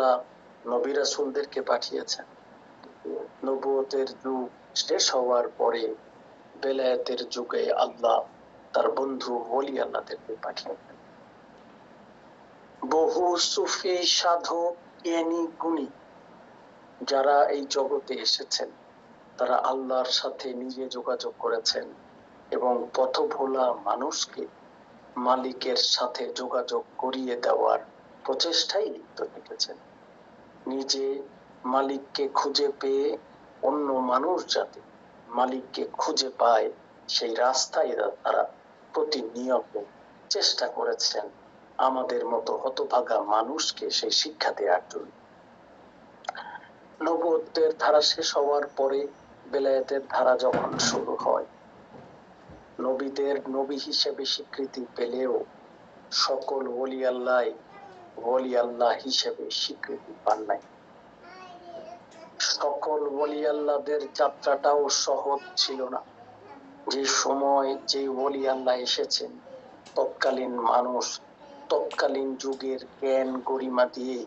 আল্লাহ নবী রাসূলদেরকে পাঠিয়েছেন। নবুয়তের যুগ শেষ হওয়ার পরে বেলায়েতের যুগে আল্লাহ তার বন্ধু ওলি আল্লাহদেরকে পাঠিয়েছেন। বহু সুফি সাধক জ্ঞানী গুণী যারা এই জগতে এসেছেন তারা আল্লাহর সাথে নিজে যোগাযোগ করেছেন এবং পথভোলা মানুষকে মালিকের সাথে যোগাযোগ করিয়ে দেওয়ার প্রচেষ্টায় লিপ্ত থেকেছেন। নিজে মালিককে খুঁজে পেয়ে অন্য মানুষ যাতে মালিককে খুঁজে পায় সেই রাস্তায় তারা প্রতিনিয়ত চেষ্টা করেছেন আমাদের মতো হতভাগা মানুষকে সেই শিক্ষা দেওয়ার জন্য। নবুয়তের ধারা শেষ হওয়ার পরে বেলায়েতের ধারা যখন শুরু হয়, নবীদের নবী হিসেবে স্বীকৃতি পেলেও সকল ওলি আল্লাহ হিসেবে স্বীকৃতি পান নাই। সকল ওলি আল্লাহদের যাত্রাটাও সহজ ছিল না। যে সময় যে ওলি আল্লাহ এসেছেন তৎকালীন মানুষ তৎকালীন যুগের জ্ঞান গরিমা দিয়ে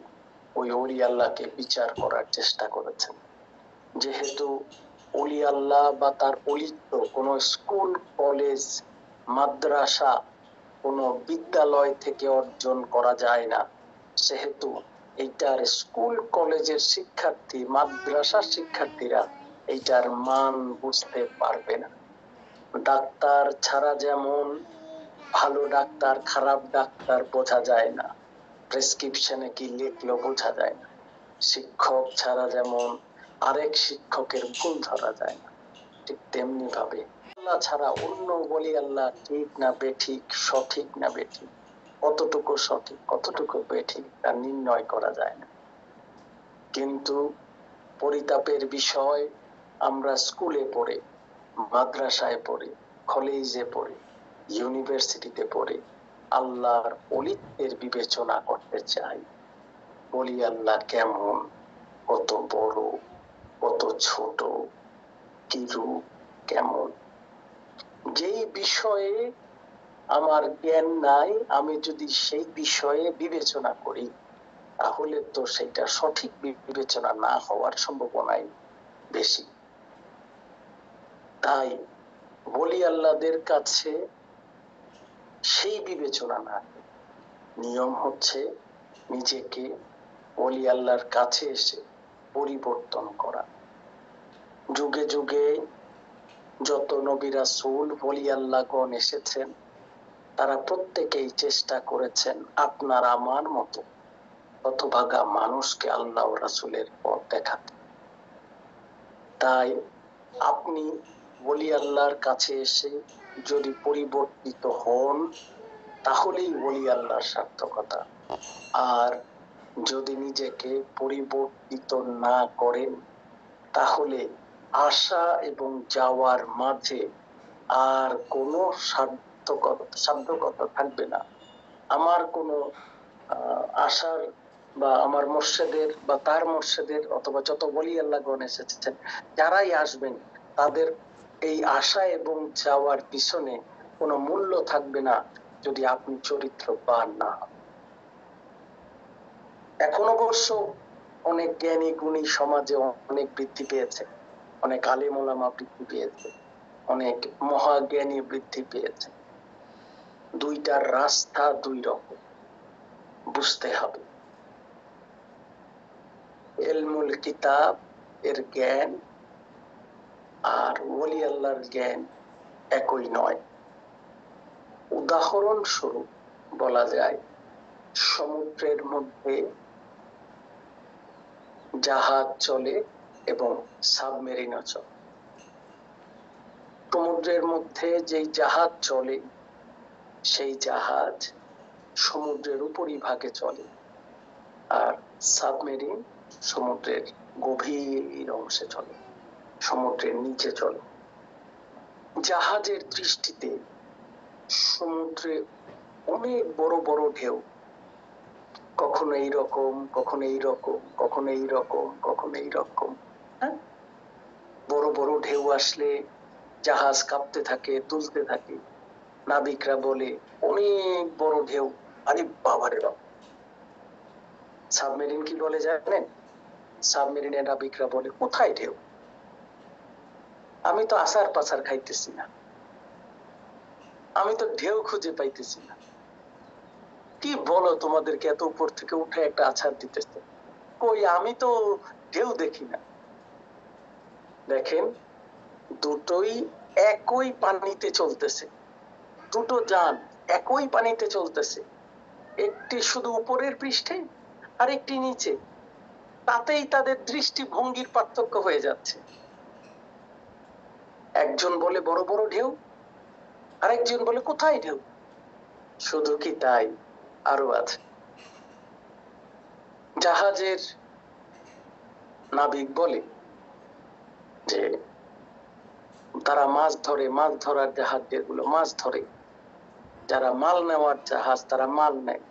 ওই ওলি আল্লাহকে বিচার করার চেষ্টা করেছেন। যেহেতু ওলি আল্লাহ বা তার অলিত্ব কোনো স্কুল কলেজ মাদ্রাসা কোনো বিদ্যালয় থেকে অর্জন করা যায় না, সেহেতু এইটার স্কুল কলেজের শিক্ষার্থী মাদ্রাসার শিক্ষার্থীরা এইটার মান বুঝতে পারবে না। ডাক্তার ছাড়া যেমন ভালো ডাক্তার খারাপ ডাক্তার বোঝা যায় না, প্রেসক্রিপশনে কি লিখলো বোঝা যায় না, শিক্ষক ছাড়া যেমন আরেক শিক্ষকের ভুল ধরা যায় না, ঠিক তেমনি ভাবে আল্লাহ ছাড়া অন্য বলি আল্লাহ ঠিক না বেঠিক, সঠিক না বেঠিক, কতটুকু সঠিক কতটুকু বেঠিক তা নির্ণয় করা যায় না। কিন্তু পরিতাপের বিষয়, আমরা স্কুলে পড়ে মাদ্রাসায় পড়ে কলেজে পড়ে ইউনিভার্সিটিতে পড়ে আল্লাহর অলিত্বের বিবেচনা করতে চাই। বলি আল্লাহ কেমন, কত বড় কত ছোট, কি রূপ কেমন, যেই বিষয়ে আমার জ্ঞান নাই আমি যদি সেই বিষয়ে বিবেচনা করি তাহলে তো সেটা সঠিক বিবেচনা না হওয়ার সম্ভাবনাই বেশি। তাই বলি আল্লাহদের কাছে সেই বিবেচনা না, নিয়ম হচ্ছে নিজেকে ওলি আল্লাহর কাছে এসে পরিবর্তন করা। যুগে যুগে যত নবী রাসূল ওলি আল্লাহগণ এসেছেন তারা প্রত্যেকেই চেষ্টা করেছেন আপনার আমার মতো হতভাগা মানুষকে আল্লাহ ও রাসূলের পথ দেখাতে। তাই আপনি ওলি আল্লাহর কাছে এসে যদি পরিবর্তিত হন তাহলেই ওলি আল্লাহর সার্থকতা। আর যদি নিজেকে পরিবর্তিত না করেন তাহলে আসা এবং যাওয়ার মাঝে আর কোনো সার্থকতা থাকবে না। আমার কোনো আশার বা আমার মুর্শিদের বা তার মুর্শিদের অথবা যত ওলি আল্লাহগণ এসেছেন যারাই আসবেন তাদের এই আশা এবং যাওয়ার পিছনে কোনো মূল্য থাকবে না যদি আপনি চরিত্রবান না হন। এখন অবশ্য অনেক জ্ঞানী গুণী সমাজে অনেক বৃদ্ধি পেয়েছে, অনেক আলেম ওলামা বৃদ্ধি পেয়েছে, অনেক মহাজ্ঞানী বৃদ্ধি পেয়েছে। দুইটার রাস্তা দুই রকম, বুঝতে হবে। ইলমুল কিতাব এর জ্ঞান আর ওলি আল্লাহর জ্ঞান একই নয়। উদাহরণস্বরূপ বলা যায় সমুদ্রের মধ্যে জাহাজ চলে এবং সাবমেরিনও চলে। সমুদ্রের মধ্যে যেই জাহাজ চলে সেই জাহাজ সমুদ্রের উপরিভাগে চলে আর সাবমেরিন সমুদ্রের গভীর অংশে চলে, সমুদ্রের নিচে চলে। জাহাজের দৃষ্টিতে সমুদ্রে অনেক বড় বড় ঢেউ, কখনো এইরকম কখনো এইরকম কখনো এইরকম কখনো এইরকম। বড় বড় ঢেউ আসলে জাহাজ কাঁপতে থাকে, দুলতে থাকে। নাবিকরা বলে অনেক বড় ঢেউ, আরে বাবারে বাবা। সাবমেরিন কি বলে জানেন? সাবমেরিনের নাবিকরা বলে, কোথায় ঢেউ? আমি তো আসার পাসার খাইতেছি না, আমি তো ঢেউ খুঁজে পাইতেছি না। কি বলো, তোমাদেরকে এত উপর থেকে উঠে একটা আছাড় দিতেছে, কই আমি তো ঢেউ দেখি না। দেখেন, দুটোই একই পানিতে চলতেছে, দুটো যান একই পানিতে চলতেছে, একটি শুধু উপরের পৃষ্ঠে আর একটি নিচে, তাতেই তাদের দৃষ্টিভঙ্গির পার্থক্য হয়ে যাচ্ছে। একজন বলে বড় বড় ঢেউ, আরেকজন বলে কোথায় ঢেউ। শুধু কি তাই, আরো আছে। জাহাজের নাবিক বলে যে তারা মাছ ধরে, মাছ ধরার জাহাজ যেগুলো মাছ ধরে, যারা মাল নেওয়ার জাহাজ তারা মাল নেয়।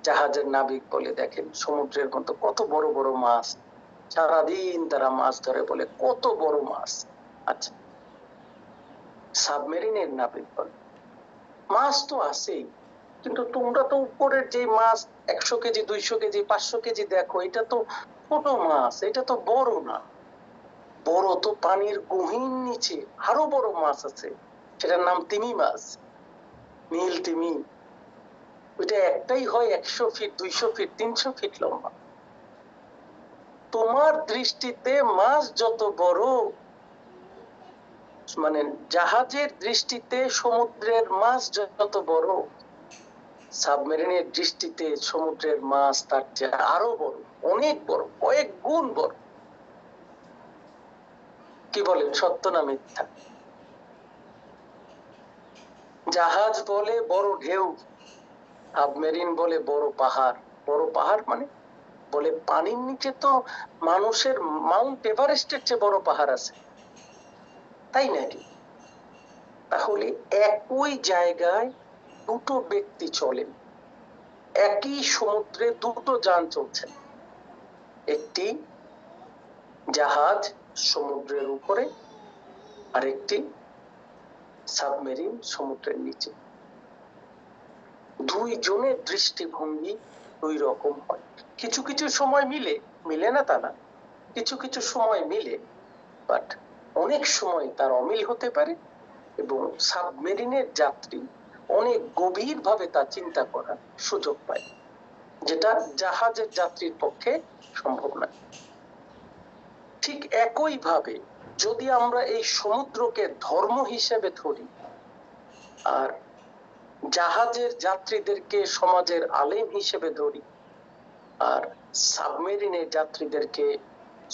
জাহাজের নাবিক বলে, দেখেন সমুদ্রের মতো কত বড় বড় মাছ, সারাদিন তারা মাছ ধরে, বলে কত বড় মাছ। আচ্ছা, সাবমেরিনের নাবিক বলে, মাছ তো আছেই, কিন্তু তোমরা তো উপরের যে মাছ 100 কেজি 200 কেজি 500 কেজি দেখো, এটা তো ছোট মাছ, এটা তো বড় না। বড় তো পানির গভীর নিচে আরো বড় মাছ আছে, সেটার নাম তিমি মাছ, নীল তিমি। ওইটা একটাই হয় 100 ফিট 200 ফিট 300 ফিট লম্বা। তোমার দৃষ্টিতে মাছ যত বড়, মানে জাহাজের দৃষ্টিতে সমুদ্রের মাছ যত বড়, সাবমেরিনের দৃষ্টিতে সমুদ্রের মাছ তার চেয়ে আরো বড়, অনেক বড়, কয়েক গুণ বড়। কি বলেন, সত্য না মিথ্যা? জাহাজ বলে বড় ঢেউ, সাবমেরিন বলে বড় পাহাড়। বড় পাহাড় মানে, বলে পানির নিচে তো মানুষের মাউন্ট এভারেস্টের চেয়ে বড় পাহাড় আছে, তাই নাকি? তাহলে একই জায়গায় দুটো ব্যক্তি চলেন, একই সমুদ্রে দুটো যান চলছে, একটি জাহাজ সমুদ্রের উপরে, আর একটি সাবমেরিন সমুদ্রের নিচে। দুইজনের দৃষ্টিভঙ্গি দুই রকম হয়। কিছু কিছু সময় মিলে, মিলে না তা না, কিছু কিছু সময় মিলে, বাট অনেক সময় তার অমিল হতে পারে, এবং সাবমেরিনের যাত্রী অনেক গভীর ভাবে তা চিন্তা করার সুযোগ পায়, যেটা জাহাজের যাত্রীর পক্ষে সম্ভব নয়। ঠিক একই ভাবে যদি আমরা এই সমুদ্রকে ধর্ম হিসেবে ধরি, আর জাহাজের যাত্রীদেরকে সমাজের আলেম হিসেবে ধরি, আর সাবমেরিনের যাত্রীদেরকে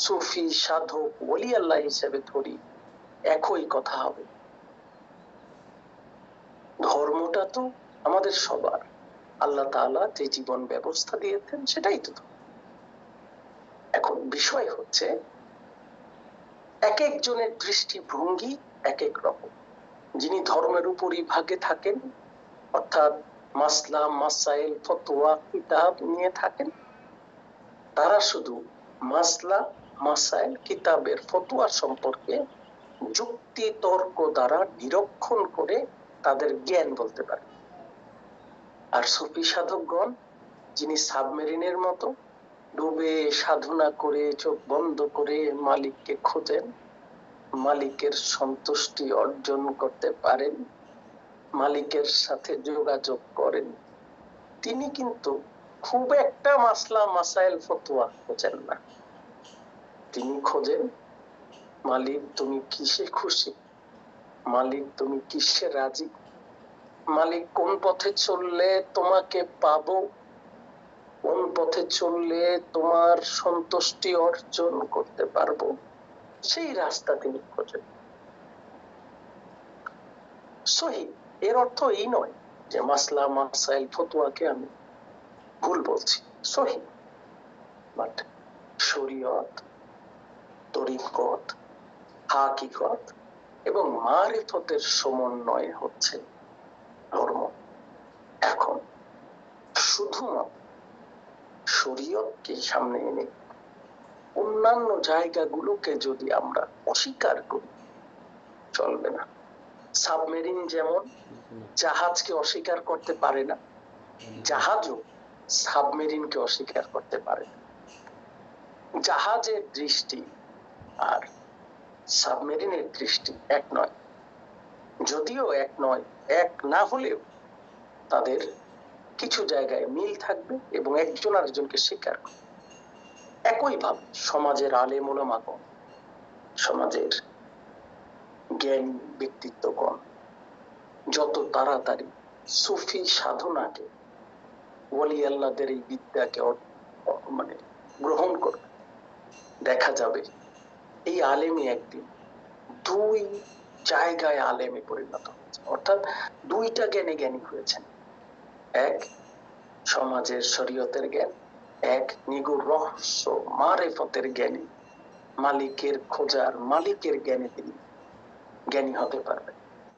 সুফি সাধক ওলি আল্লাহ হিসেবে ধরি, একই কথা হবে। ধর্মটা তো আমাদের সবার, আল্লাহ তাআলা যে জীবন ব্যবস্থা দিয়েছেন সেটাই তো। এখন বিষয় হচ্ছে, এক একজনের দৃষ্টিভঙ্গি এক এক রকম। যিনি ধর্মের উপরই ভাগে থাকেন, অর্থাৎ মাসলা মাসাইল ফতোয়া কিতাব নিয়ে থাকেন, তারা শুধু মাসলা মাসাইল কিতাবের ফতোয়া সম্পর্কে যুক্তি তর্ক দ্বারা নিরীক্ষণ করে তাদের জ্ঞান বলতে পারে। আর সুফি সাধকগণ, যিনি সাবমেরিনের মতো ডুবে সাধনা করে চোখ বন্ধ করে মালিককে খোঁজেন, মালিকের সন্তুষ্টি অর্জন করতে পারেন, মালিকের সাথে যোগাযোগ করেন, তিনি কিন্তু খুব একটা মাসলা মাসাইল ফতোয়া খোঁজেন না। তিনি খোঁজেন, মালিক তুমি কিসে খুশি, মালিক তুমি কিসে রাজি, মালিক কোন পথে চললে তোমাকে পাবো, কোন পথে চললে তোমার সন্তুষ্টি অর্জন করতে পারবো, সেই রাস্তা তিনি খোঁজেন। সহি, এর অর্থ এই নয় যে মাসলা মাসাইল ফতোয়াকে আমি ভুল বলছি, সহি, বাট শরীয়ত, তরিকত, হাকিকত এবং মারিফতের সমন্বয় হচ্ছে ধর্ম। এখন শুধুমাত্র শরীয়তকে সামনে এনে অন্যান্য জায়গাগুলোকে যদি আমরা অস্বীকার করি, চলবে না। সাবমেরিন যেমন জাহাজকে অস্বীকার করতে পারে না, জাহাজও সাবমেরিনকে অস্বীকার করতে পারে না। জাহাজের দৃষ্টি আর সাবমেরিনের দৃষ্টি এক নয়, যদিও এক নয়, এক না হলেও তাদের কিছু জায়গায় মিল থাকবে এবং একজন আরেকজনকে স্বীকার করবে। একইভাবে সমাজের আলেম ওলামাগণ, সমাজের জ্ঞানী ব্যক্তিত্বগণ যত তাড়াতাড়ি সুফি সাধনাকে, ওলি আল্লাহদের এই বিদ্যাকে মানে গ্রহণ করবে, দেখা যাবে এই আলেমই একদিন দুই জায়গায় আলেমে পরিণত হয়েছে, অর্থাৎ দুইটা জ্ঞানে জ্ঞানী হয়েছেন। এক সমাজের শরীয়তের জ্ঞান, এক নিগুড় রহস্য মারেফতের জ্ঞানী, মালিকের খোঁজার মালিকের জ্ঞানে তিনি জ্ঞানী হতে পারবেন।